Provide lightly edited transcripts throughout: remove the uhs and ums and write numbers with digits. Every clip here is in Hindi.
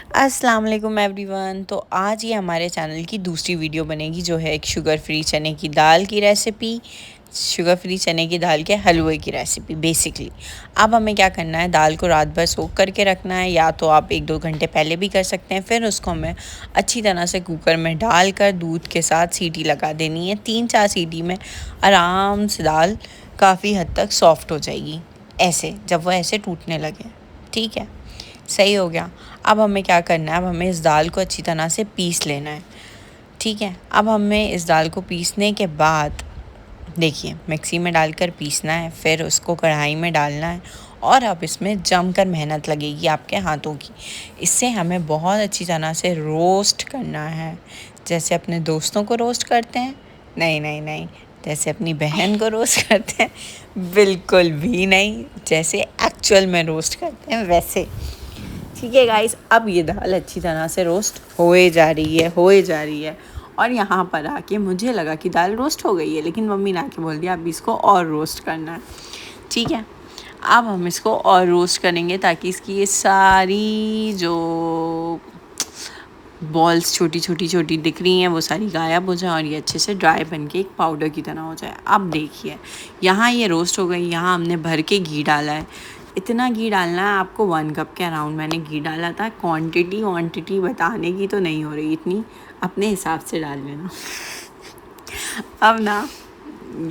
अस्सलाम वालेकुम एवरीवन। तो आज ये हमारे चैनल की दूसरी वीडियो बनेगी जो है एक शुगर फ्री चने की दाल की रेसिपी, शुगर फ्री चने की दाल के हलवे की रेसिपी बेसिकली। अब हमें क्या करना है, दाल को रात भर सोख करके रखना है, या तो आप 1-2 घंटे पहले भी कर सकते हैं। फिर उसको हमें अच्छी तरह से कुकर में डालकर दूध के साथ सीटी लगा देनी है। 3-4 सीटी में आराम से दाल काफ़ी हद तक सॉफ्ट हो जाएगी, ऐसे जब वो ऐसे टूटने लगे। ठीक है, सही हो गया। अब हमें क्या करना है, अब हमें इस दाल को अच्छी तरह से पीस लेना है। ठीक है, अब हमें इस दाल को पीसने के बाद देखिए मिक्सी में डालकर पीसना है, फिर उसको कढ़ाई में डालना है और अब इसमें जमकर मेहनत लगेगी आपके हाथों की। इससे हमें बहुत अच्छी तरह से रोस्ट करना है, जैसे अपने दोस्तों को रोस्ट करते हैं। नहीं नहीं नहीं, जैसे अपनी बहन को रोस्ट करते हैं, बिल्कुल भी नहीं, जैसे एक्चुअल में रोस्ट करते हैं वैसे। ठीक है गाइस, अब ये दाल अच्छी तरह से रोस्ट होए जा रही है और यहाँ पर आके मुझे लगा कि दाल रोस्ट हो गई है, लेकिन मम्मी ने आके बोल दिया अब इसको और रोस्ट करना है। ठीक है, अब हम इसको और रोस्ट करेंगे ताकि इसकी ये सारी जो बॉल्स छोटी दिख रही हैं वो सारी गायब हो जाए और ये अच्छे से ड्राई बन के एक पाउडर की तरह हो जाए। अब देखिए यहाँ ये रोस्ट हो गई, यहाँ हमने भर के घी डाला है। इतना घी डालना है आपको, 1 कप के अराउंड मैंने घी डाला था। क्वांटिटी बताने की तो नहीं हो रही, इतनी अपने हिसाब से डाल लेना। अब ना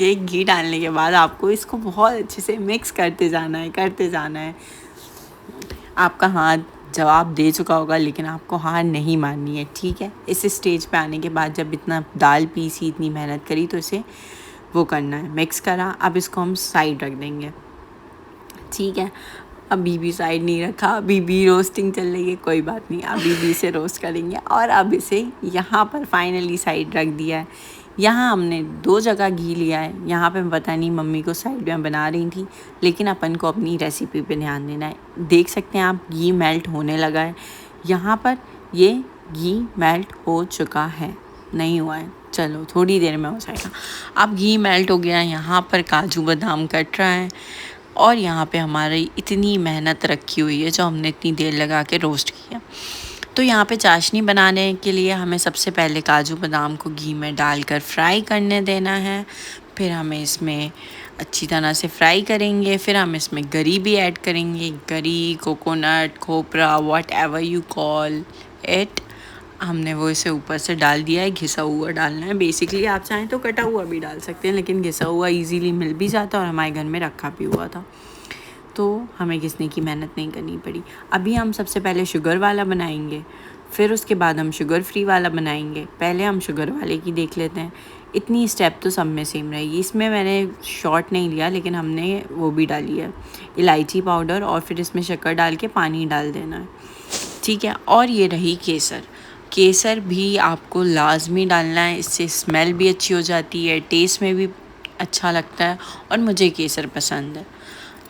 ये घी डालने के बाद आपको इसको बहुत अच्छे से मिक्स करते जाना है। आपका हाथ जवाब दे चुका होगा, लेकिन आपको हार नहीं माननी है। ठीक है, इस स्टेज पे आने के बाद जब इतना दाल पीसी, इतनी मेहनत करी, तो इसे वो करना है, मिक्स करा। अब इसको हम साइड रख देंगे। ठीक है, अभी भी साइड नहीं रखा, अभी भी रोस्टिंग चल रही है, कोई बात नहीं, अभी भी इसे रोस्ट करेंगे। और अब इसे यहाँ पर फाइनली साइड रख दिया है। यहाँ हमने 2 जगह घी लिया है। यहाँ पे पता नहीं मम्मी को साइड में बना रही थी, लेकिन अपन को अपनी रेसिपी पे ध्यान देना है। देख सकते हैं आप, घी मेल्ट होने लगा है। यहाँ पर ये घी मेल्ट हो चुका है, नहीं हुआ है, चलो थोड़ी देर में हो जाएगा। अब घी मेल्ट हो गया है, यहाँ पर काजू बादाम कट रहा है और यहाँ पे हमारी इतनी मेहनत रखी हुई है जो हमने इतनी देर लगा के रोस्ट किया। तो यहाँ पे चाशनी बनाने के लिए हमें सबसे पहले काजू बादाम को घी में डालकर फ्राई करने देना है। फिर हमें इसमें अच्छी तरह से फ्राई करेंगे। फिर हम इसमें गरी भी ऐड करेंगे, गरी, कोकोनट, खोपरा, whatever you call it. हमने वो इसे ऊपर से डाल दिया है। घिसा हुआ डालना है, बेसिकली आप चाहें तो कटा हुआ भी डाल सकते हैं, लेकिन घिसा हुआ इजीली मिल भी जाता है और हमारे घर में रखा भी हुआ था, तो हमें घिसने की मेहनत नहीं करनी पड़ी। अभी हम सबसे पहले शुगर वाला बनाएंगे, फिर उसके बाद हम शुगर फ्री वाला बनाएंगे। पहले हम शुगर वाले की देख लेते हैं। इतनी स्टेप तो सब में सेम रहेगी। इसमें मैंने शॉर्ट नहीं लिया, लेकिन हमने वो भी डाली है, इलायची पाउडर, और फिर इसमें शक्कर डाल के पानी डाल देना है। ठीक है, और ये रही केसर। केसर भी आपको लाजमी डालना है, इससे स्मेल भी अच्छी हो जाती है, टेस्ट में भी अच्छा लगता है और मुझे केसर पसंद है,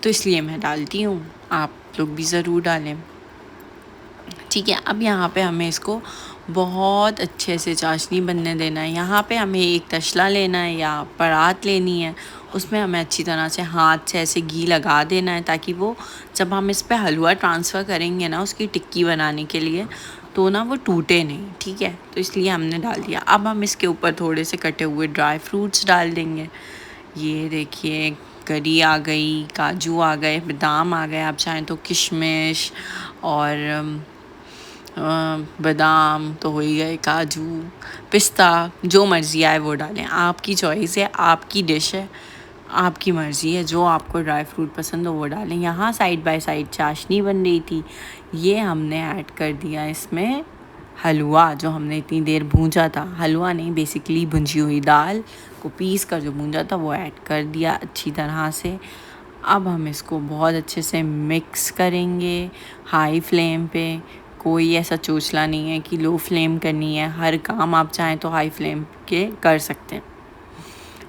तो इसलिए मैं डालती हूँ। आप लोग भी ज़रूर डालें। ठीक है, अब यहाँ पे हमें इसको बहुत अच्छे से चाशनी बनने देना है। यहाँ पे हमें एक तसला लेना है या परात लेनी है, उसमें हमें अच्छी तरह से हाथ से ऐसे घी लगा देना है, ताकि वो जब हम इस पे हलवा ट्रांसफ़र करेंगे ना उसकी टिक्की बनाने के लिए, तो ना वो टूटे नहीं। ठीक है, तो इसलिए हमने डाल दिया। अब हम इसके ऊपर थोड़े से कटे हुए ड्राई फ्रूट्स डाल देंगे। ये देखिए, गरी आ गई, काजू आ गए, बादाम आ गए, आप चाहें तो किशमिश और बादाम तो हो ही गए, काजू, पिस्ता, जो मर्ज़ी आए वो डालें। आपकी चॉइस है, आपकी डिश है, आपकी मर्ज़ी है, जो आपको ड्राई फ्रूट पसंद हो वो डालें। यहाँ साइड बाय साइड चाशनी बन रही थी, ये हमने ऐड कर दिया इसमें हलवा, जो हमने इतनी देर भूंजा था। हलवा नहीं, बेसिकली भुंजी हुई दाल को पीस कर जो भूंजा था वो ऐड कर दिया अच्छी तरह से। अब हम इसको बहुत अच्छे से मिक्स करेंगे हाई फ्लेम पे। कोई ऐसा चोचला नहीं है कि लो फ्लेम करनी है, हर काम आप चाहें तो हाई फ्लेम के कर सकते हैं।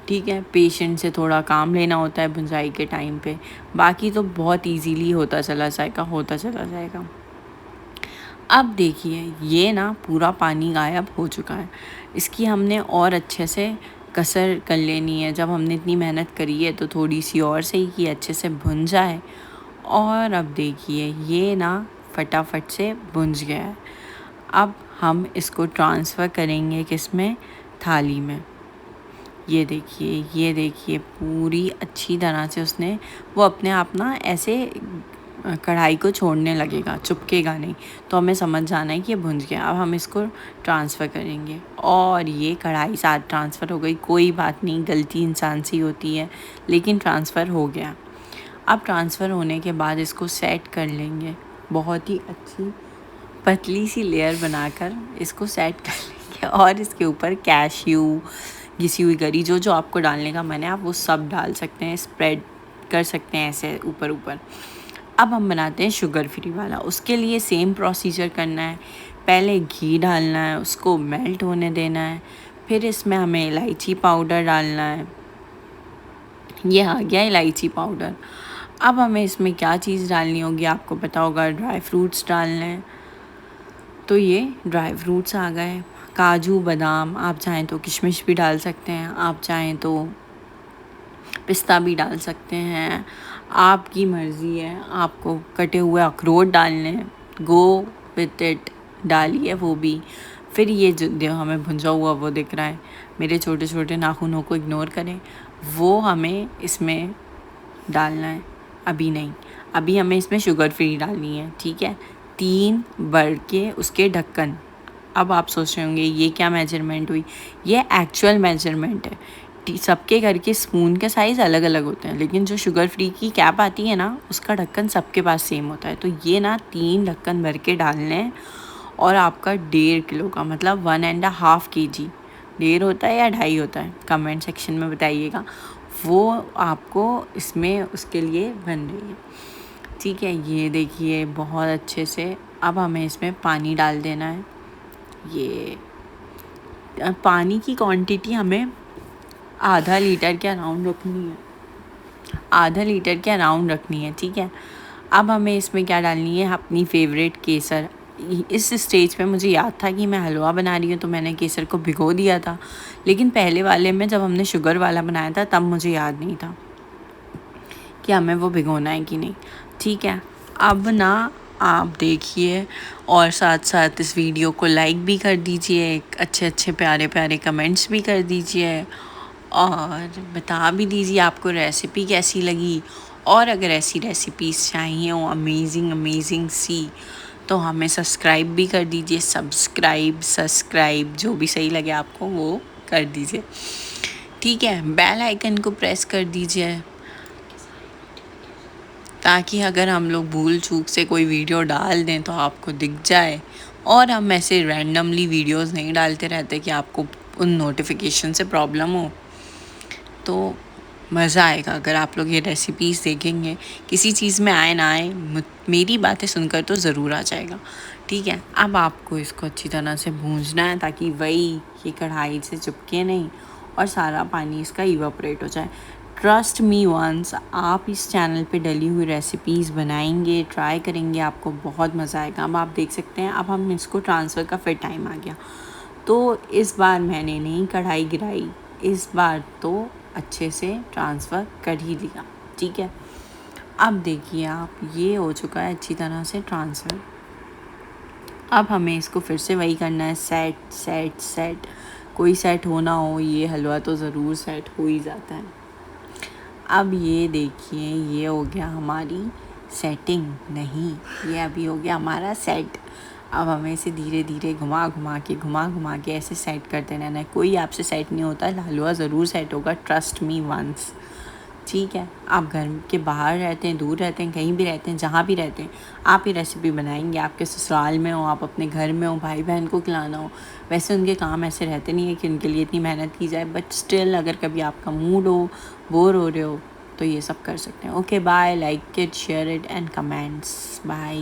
ठीक है, पेशेंस से थोड़ा काम लेना होता है भुंजाई के टाइम पे, बाकी तो बहुत इजीली होता चला जाएगा। अब देखिए ये ना पूरा पानी गायब हो चुका है, इसकी हमने और अच्छे से कसर कर लेनी है। जब हमने इतनी मेहनत करी है तो थोड़ी सी और सही कि अच्छे से भुन जाए। और अब देखिए ये ना फटाफट से भुंज गया है। अब हम इसको ट्रांसफ़र करेंगे किसमें, थाली में। ये देखिए पूरी अच्छी तरह से उसने वो अपने आप ना ऐसे कढ़ाई को छोड़ने लगेगा, चुपकेगा नहीं, तो हमें समझ जाना है कि ये भुंज गया। अब हम इसको ट्रांसफ़र करेंगे और ये कढ़ाई साथ ट्रांसफ़र हो गई। कोई बात नहीं, गलती इंसान से ही होती है, लेकिन ट्रांसफ़र हो गया। अब ट्रांसफ़र होने के बाद इसको सेट कर लेंगे, बहुत ही अच्छी पतली सी लेयर बनाकर इसको सेट कर लेंगे और इसके ऊपर कैश्यू, घिसी हुई गरी, जो आपको डालने का मन है आप वो सब डाल सकते हैं, स्प्रेड कर सकते हैं ऐसे ऊपर ऊपर। अब हम बनाते हैं शुगर फ्री वाला। उसके लिए सेम प्रोसीजर करना है। पहले घी डालना है, उसको मेल्ट होने देना है, फिर इसमें हमें इलायची पाउडर डालना है। ये आ गया इलायची पाउडर। अब हमें इसमें क्या चीज़ डालनी होगी, आपको पता होगा, ड्राई फ्रूट्स डालने हैं। तो ये ड्राई फ्रूट्स आ गए, काजू बादाम, आप चाहें तो किशमिश भी डाल सकते हैं, आप चाहें तो पिस्ता भी डाल सकते हैं, आपकी मर्ज़ी है। आपको कटे हुए अखरोट डालने हैं, गो विथ इट, डालिए वो भी। फिर ये जो हमें भुंजा हुआ वो दिख रहा है, मेरे छोटे छोटे नाखूनों को इग्नोर करें, वो हमें इसमें डालना है। अभी नहीं, अभी हमें इसमें शुगर फ्री डालनी है, ठीक है। 3 बढ़ के उसके ढक्कन। अब आप सोच रहे होंगे ये क्या मेजरमेंट हुई, ये एक्चुअल मेजरमेंट है। सबके घर के स्पून के साइज़ अलग अलग होते हैं, लेकिन जो शुगर फ्री की कैप आती है ना, उसका ढक्कन सबके पास सेम होता है। तो ये ना 3 ढक्कन भर के डालने हैं और आपका 1.5 किलो का, मतलब 1.5 kg, 1.5 होता है या 2.5 होता है, कमेंट सेक्शन में बताइएगा, वो आपको इसमें उसके लिए बन रही है, ठीक है। ये देखिए बहुत अच्छे से। अब हमें इसमें पानी डाल देना है। ये पानी की क्वांटिटी हमें आधा लीटर के अराउंड रखनी है, आधा लीटर के अराउंड रखनी है, ठीक है। अब हमें इसमें क्या डालनी है, अपनी फेवरेट केसर। इस स्टेज पे मुझे याद था कि मैं हलवा बना रही हूँ, तो मैंने केसर को भिगो दिया था, लेकिन पहले वाले में जब हमने शुगर वाला बनाया था तब मुझे याद नहीं था कि हमें वो भिगोना है कि नहीं, ठीक है। अब ना आप देखिए और साथ साथ इस वीडियो को लाइक भी कर दीजिए, अच्छे अच्छे प्यारे प्यारे कमेंट्स भी कर दीजिए और बता भी दीजिए आपको रेसिपी कैसी लगी। और अगर ऐसी रेसिपीज़ चाहिए हो अमेजिंग सी, तो हमें सब्सक्राइब भी कर दीजिए। सब्सक्राइब जो भी सही लगे आपको वो कर दीजिए, ठीक है। बेल आइकन को प्रेस कर दीजिए ताकि अगर हम लोग भूल चूक से कोई वीडियो डाल दें तो आपको दिख जाए। और हम ऐसे रैंडमली वीडियोस नहीं डालते रहते कि आपको उन नोटिफिकेशन से प्रॉब्लम हो। तो मज़ा आएगा अगर आप लोग ये रेसिपीज़ देखेंगे, किसी चीज़ में आए ना आए, मेरी बातें सुनकर तो ज़रूर आ जाएगा, ठीक है। अब आपको इसको अच्छी तरह से भूंजना है ताकि वही ये कढ़ाई से चिपके नहीं और सारा पानी इसका इवापोरेट हो जाए। ट्रस्ट मी वंस, आप इस चैनल पे डली हुई रेसिपीज़ बनाएंगे, ट्राई करेंगे, आपको बहुत मज़ा आएगा। अब आप देख सकते हैं, अब हम इसको ट्रांसफ़र का फिर टाइम आ गया। तो इस बार मैंने नहीं कढ़ाई गिराई, इस बार तो अच्छे से ट्रांसफ़र कर ही दिया, ठीक है। अब देखिए आप, ये हो चुका है अच्छी तरह से ट्रांसफ़र। अब हमें इसको फिर से वही करना है, सेट। कोई सेट हो ना हो, ये हलवा तो ज़रूर सेट हो ही जाता है। अब ये देखिए, ये हो गया हमारी सेटिंग, नहीं ये अभी हो गया हमारा सेट। अब हमें इसे धीरे धीरे घुमा घुमा के ऐसे सेट करते रहना है। कोई आपसे सेट नहीं होता, हलवा ज़रूर सेट होगा, ट्रस्ट मी वंस, ठीक है। आप घर के बाहर रहते हैं, दूर रहते हैं, कहीं भी रहते हैं, जहाँ भी रहते हैं, आप ये रेसिपी बनाएंगे। आपके ससुराल में हो, आप अपने घर में हो, भाई बहन को खिलाना हो, वैसे उनके काम ऐसे रहते नहीं है कि उनके लिए इतनी मेहनत की जाए, बट स्टिल अगर कभी आपका मूड हो, बोर हो रहे हो, तो ये सब कर सकते हैं। Okay bye, like it, share it and comments, bye.